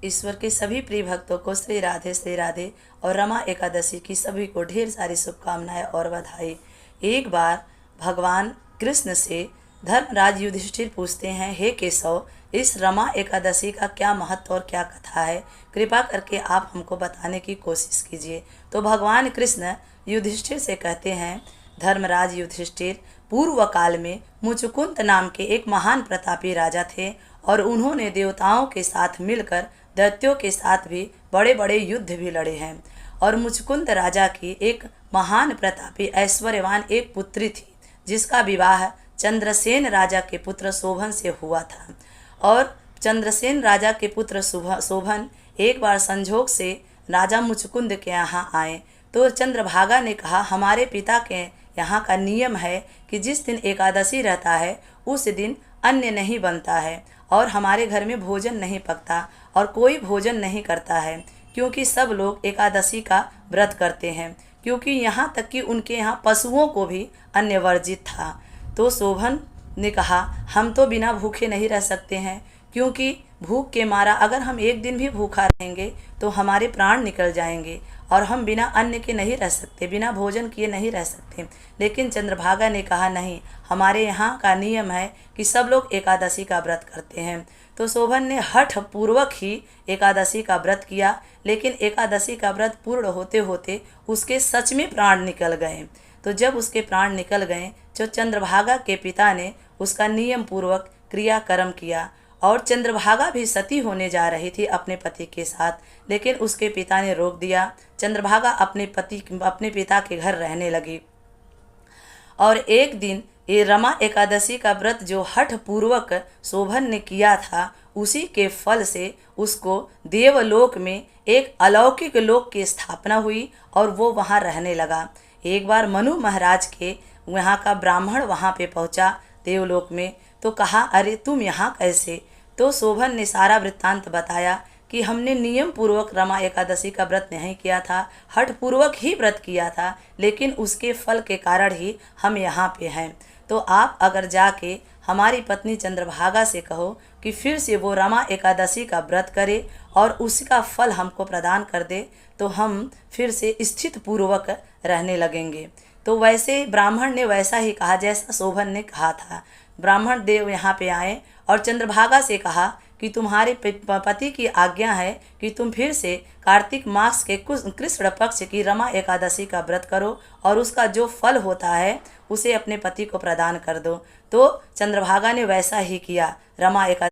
ईश्वर के सभी प्रिय भक्तों को श्री राधे और रमा एकादशी की सभी को ढेर सारी शुभकामनाएं और बधाई। एक बार भगवान कृष्ण से धर्मराज युधिष्ठिर पूछते हैं, हे केशव, इस रमा एकादशी का क्या महत्व और क्या कथा है, कृपा करके आप हमको बताने की कोशिश कीजिए। तो भगवान कृष्ण युधिष्ठिर से कहते हैं, धर्मराज युधिष्ठिर, पूर्व काल में मुचुकुंद नाम के एक महान प्रतापी राजा थे और उन्होंने देवताओं के साथ मिलकर दैत्यों के साथ भी बड़े बड़े युद्ध भी लड़े हैं। और मुचुकुंद राजा की एक महान प्रतापी ऐश्वर्यवान एक पुत्री थी, जिसका विवाह चंद्रसेन राजा के पुत्र शोभन से हुआ था। और चंद्रसेन राजा के पुत्र शोभन एक बार संजोग से राजा मुचुकुंद के यहाँ आए तो चंद्रभागा ने कहा, हमारे पिता के यहाँ का नियम है कि जिस दिन एकादशी रहता है उस दिन अन्न नहीं बनता है और हमारे घर में भोजन नहीं पकता और कोई भोजन नहीं करता है, क्योंकि सब लोग एकादशी का व्रत करते हैं, क्योंकि यहाँ तक कि उनके यहाँ पशुओं को भी अन्न वर्जित था। तो शोभन ने कहा, हम तो बिना भूखे नहीं रह सकते हैं, क्योंकि भूख के मारा अगर हम एक दिन भी भूखा रहेंगे तो हमारे प्राण निकल जाएंगे और हम बिना अन्न के नहीं रह सकते, बिना भोजन किए नहीं रह सकते। लेकिन चंद्रभागा ने कहा, नहीं, हमारे यहाँ का नियम है कि सब लोग एकादशी का व्रत करते हैं। तो शोभन ने हठ पूर्वक ही एकादशी का व्रत किया, लेकिन एकादशी का व्रत पूर्ण होते होते उसके सच में प्राण निकल गए। तो जब उसके प्राण निकल गए तो चंद्रभागा के पिता ने उसका नियम पूर्वक क्रियाकर्म किया और चंद्रभागा भी सती होने जा रही थी अपने पति के साथ, लेकिन उसके पिता ने रोक दिया। चंद्रभागा अपने पिता के घर रहने लगी। और एक दिन ये रमा एकादशी का व्रत जो हठ पूर्वक शोभन ने किया था, उसी के फल से उसको देवलोक में एक अलौकिक लोक की स्थापना हुई और वो वहाँ रहने लगा। एक बार मनु महाराज के वहाँ का ब्राह्मण वहाँ पे पहुँचा देवलोक में, तो कहा, अरे तुम यहाँ कैसे? तो शोभन ने सारा वृत्तांत बताया कि हमने नियम पूर्वक रमा एकादशी का व्रत नहीं किया था, हठ पूर्वक ही व्रत किया था, लेकिन उसके फल के कारण ही हम यहाँ पे हैं। तो आप अगर जाके हमारी पत्नी चंद्रभागा से कहो कि फिर से वो रमा एकादशी का व्रत करे और उसका फल हमको प्रदान कर दे, तो हम फिर से स्थित पूर्वक रहने लगेंगे। तो वैसे ब्राह्मण ने वैसा ही कहा जैसा शोभन ने कहा था। ब्राह्मण देव यहाँ पे आए और चंद्रभागा से कहा कि तुम्हारे पति की आज्ञा है कि तुम फिर से कार्तिक मास के कृष्ण पक्ष की रमा एकादशी का व्रत करो और उसका जो फल होता है उसे अपने पति को प्रदान कर दो। तो चंद्रभागा ने वैसा ही किया। रमा एकादशी